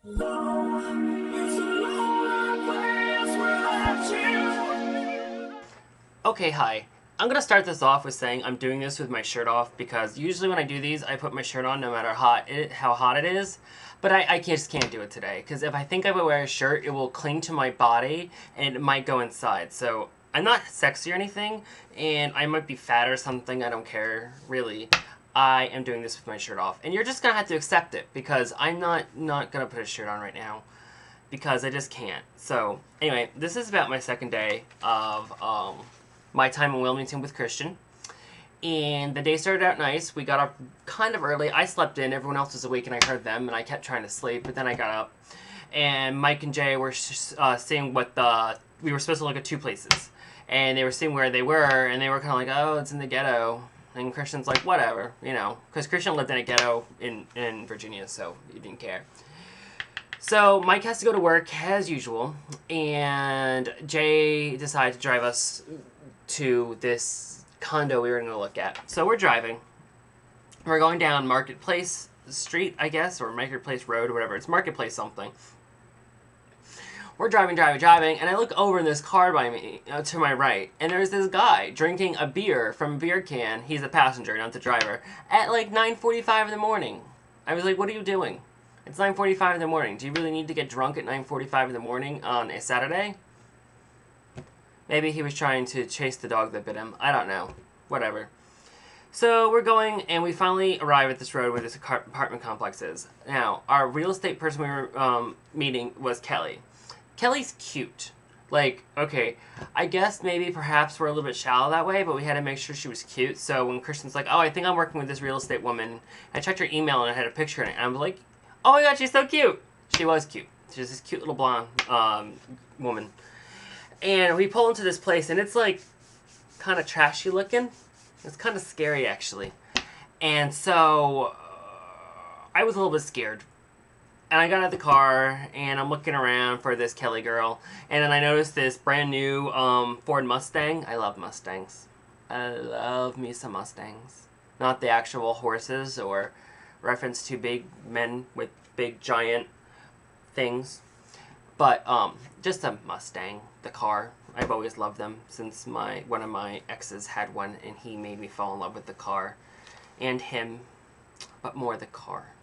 Okay, hi. I'm gonna start this off with saying I'm doing this with my shirt off because usually when I do these, I put my shirt on no matter how hot it is. But I just can't do it today because if I think I would wear a shirt, it will cling to my body and it might go inside. So I'm not sexy or anything, and I might be fat or something. I don't care really. I am doing this with my shirt off, and you're just gonna have to accept it because I'm not gonna put a shirt on right now because I just can't. So anyway, this is about my second day of my time in Wilmington with Christian. And the day started out nice. We got up kind of early. I slept in. Everyone else was awake, and I heard them, and I kept trying to sleep. But then I got up, and Mike and Jay were seeing what we were supposed to look at two places, and they were seeing where they were, and they were kind of like, "Oh, it's in the ghetto." And Christian's like, "Whatever," you know, because Christian lived in a ghetto in Virginia, so he didn't care. So Mike has to go to work as usual, and Jay decided to drive us to this condo we were going to look at. So we're driving. We're going down Marketplace Street, I guess, or Marketplace Road, or whatever. It's Marketplace something. We're driving, and I look over in this car by me, to my right, and there's this guy drinking a beer from a beer can. He's a passenger, not the driver, at like 9:45 in the morning. I was like, what are you doing? It's 9:45 in the morning. Do you really need to get drunk at 9:45 in the morning on a Saturday? Maybe he was trying to chase the dog that bit him. I don't know. Whatever. So we're going, and we finally arrive at this road where this apartment complex is. Now, our real estate person we were meeting was Kelly. Kelly's cute. Like, okay, I guess maybe perhaps we're a little bit shallow that way, but we had to make sure she was cute. So when Christian's like, oh, I think I'm working with this real estate woman, I checked her email and I had a picture in it. And I'm like, oh my god, she's so cute. She was cute. She's this cute little blonde woman. And we pull into this place, and it's like kind of trashy looking. It's kind of scary, actually. And so I was a little bit scared. And I got out of the car, and I'm looking around for this Kelly girl. And then I noticed this brand new Ford Mustang. I love Mustangs. I love me some Mustangs. Not the actual horses or reference to big men with big giant things. But just a Mustang, the car. I've always loved them since one of my exes had one, and he made me fall in love with the car. And him, but more the car.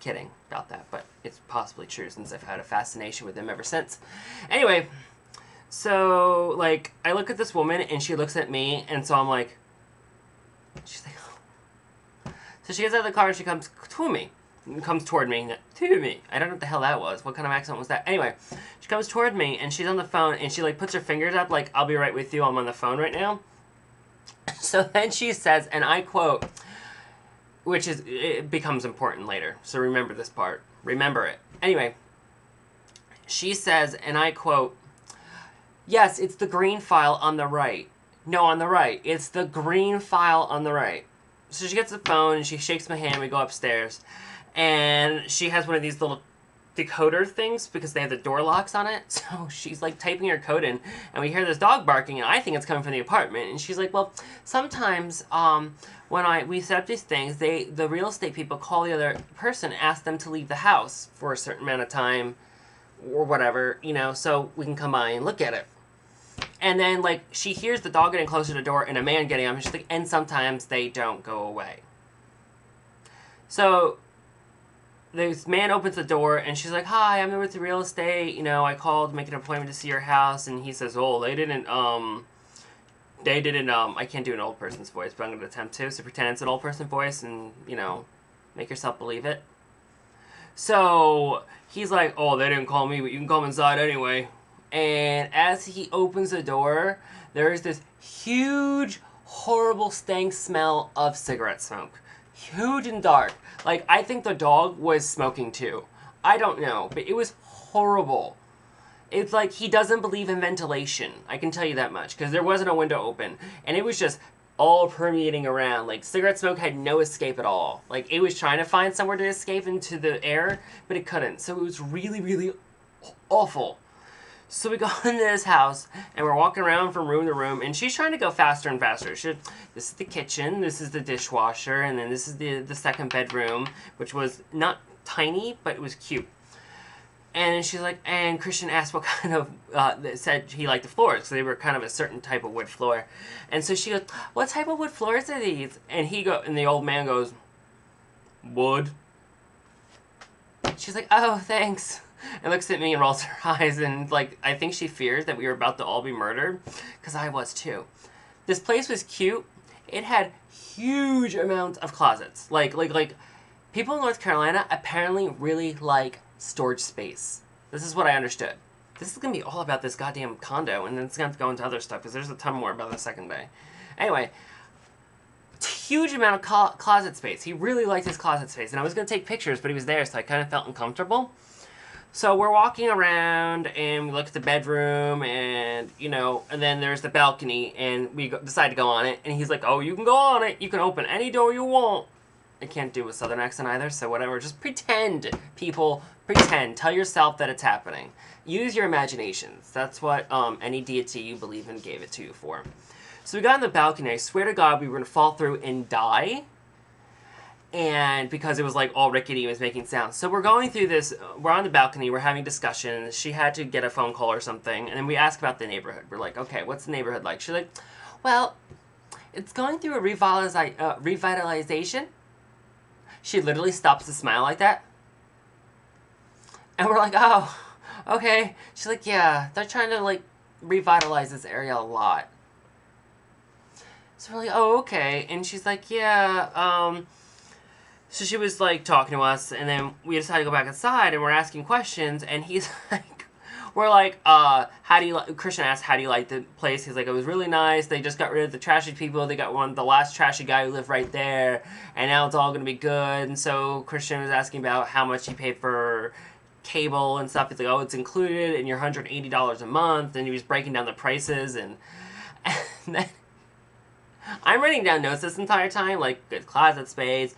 Kidding about that, but it's possibly true since I've had a fascination with him ever since. Anyway, so, like, I look at this woman, and she looks at me, and so I'm like, she's like, oh. So she gets out of the car, and she comes to me. Comes toward me. To me. I don't know what the hell that was. What kind of accent was that? Anyway, she comes toward me, and she's on the phone, and she, like, puts her fingers up, like, I'll be right with you, I'm on the phone right now. So then she says, and I quote, which is, it becomes important later, so remember this part. Remember it. Anyway, she says, and I quote, yes, it's the green file on the right. No, on the right. It's the green file on the right. So she gets the phone, and she shakes my hand, we go upstairs. And she has one of these little decoder things because they have the door locks on it. So she's like typing her code in, and we hear this dog barking, and I think it's coming from the apartment. And she's like, well, sometimes when we set up these things, the real estate people call the other person, ask them to leave the house for a certain amount of time or whatever, you know, so we can come by and look at it. And then, like, she hears the dog getting closer to the door and a man getting up, and she's like, and sometimes they don't go away. So this man opens the door, and she's like, hi, I'm with the real estate, you know, I called to make an appointment to see your house, and he says, oh, they didn't, I can't do an old person's voice, but I'm going to attempt to, so pretend it's an old person voice, and, you know, make yourself believe it. So he's like, oh, they didn't call me, but you can come inside anyway. And as he opens the door, there is this huge, horrible stank smell of cigarette smoke. Huge and dark. Like, I think the dog was smoking too. I don't know, but it was horrible. It's like he doesn't believe in ventilation. I can tell you that much, because there wasn't a window open. And it was just all permeating around. Like, cigarette smoke had no escape at all. Like, it was trying to find somewhere to escape into the air, but it couldn't. So it was really, really awful. So we go into this house, and we're walking around from room to room, and she's trying to go faster and faster. This is the kitchen, this is the dishwasher, and then this is the second bedroom, which was not tiny, but it was cute. And she's like, and Christian asked what kind of, said he liked the floors, because they were kind of a certain type of wood floor. And so she goes, what type of wood floors are these? And and the old man goes, wood. She's like, oh, thanks. And looks at me and rolls her eyes, and like, I think she fears that we were about to all be murdered, because I was too. This place was cute. It had huge amounts of closets. Like, people in North Carolina apparently really like storage space. This is what I understood. This is going to be all about this goddamn condo, and then it's going to go into other stuff, because there's a ton more about the second day. Anyway, huge amount of closet space. He really liked his closet space, and I was going to take pictures, but he was there, so I kind of felt uncomfortable. So we're walking around, and we look at the bedroom, and, you know, and then there's the balcony, and we decide to go on it, and he's like, oh, you can go on it. You can open any door you want. I can't do a southern accent either, so whatever. Just pretend, people. Pretend. Tell yourself that it's happening. Use your imaginations. That's what any deity you believe in gave it to you for. So we got on the balcony. I swear to God, we were going to fall through and die. And because it was like all rickety, it was making sounds. So we're going through this. We're on the balcony. We're having discussions. She had to get a phone call or something. And then we ask about the neighborhood. We're like, okay, what's the neighborhood like? She's like, well, it's going through a revitalization. She literally stops to smile like that. And we're like, oh, okay. She's like, yeah, they're trying to, like, revitalize this area a lot. So we're like, oh, okay. And she's like, yeah, so she was, like, talking to us, and then we decided to go back inside, and we're asking questions, and he's like, we're like, how do you like, Christian asked, how do you like the place? He's like, it was really nice. They just got rid of the trashy people. They got the last trashy guy who lived right there, and now it's all going to be good. And so Christian was asking about how much he paid for cable and stuff. He's like, oh, it's included in your $180 a month. And he was breaking down the prices, and then I'm writing down notes this entire time, like good closet space,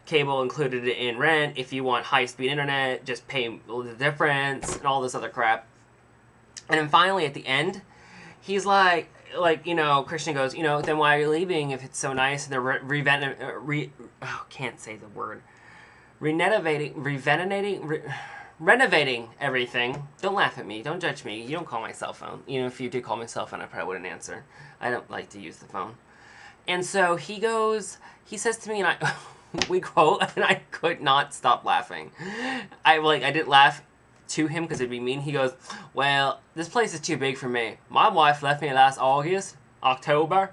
cable included in rent. If you want high-speed internet, just pay the difference, and all this other crap. And then finally, at the end, he's like, you know, Christian goes, you know, then why are you leaving if it's so nice? And they're can't say the word. Renovating everything. Don't laugh at me. Don't judge me. You don't call my cell phone. You know, if you did call my cell phone, I probably wouldn't answer. I don't like to use the phone. And so he says to me, and we quote, and I could not stop laughing. I didn't laugh to him because it'd be mean. He goes, well, this place is too big for me. My wife left me last October.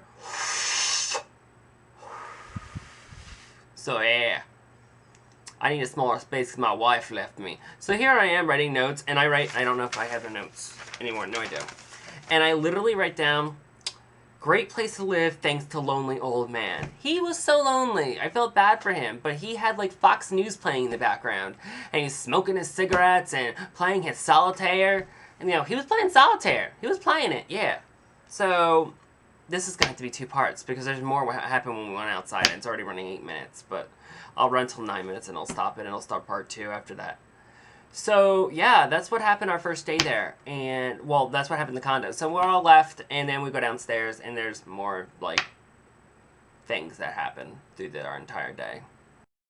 So yeah, I need a smaller space because my wife left me. So here I am writing notes, and I don't know if I have the notes anymore. No, I don't. And I literally write down, great place to live thanks to Lonely Old Man. He was so lonely. I felt bad for him, but he had like Fox News playing in the background, and he's smoking his cigarettes and playing his solitaire. And you know, he was playing solitaire. He was playing it, yeah. So this is going to have to be 2 parts because there's more what happened when we went outside, and it's already running 8 minutes, but I'll run till 9 minutes and I'll stop it, and I'll start part 2 after that. So, yeah, that's what happened our first day there. And, well, that's what happened in the condo. So we're all left, and then we go downstairs, and there's more, like, things that happen through our entire day.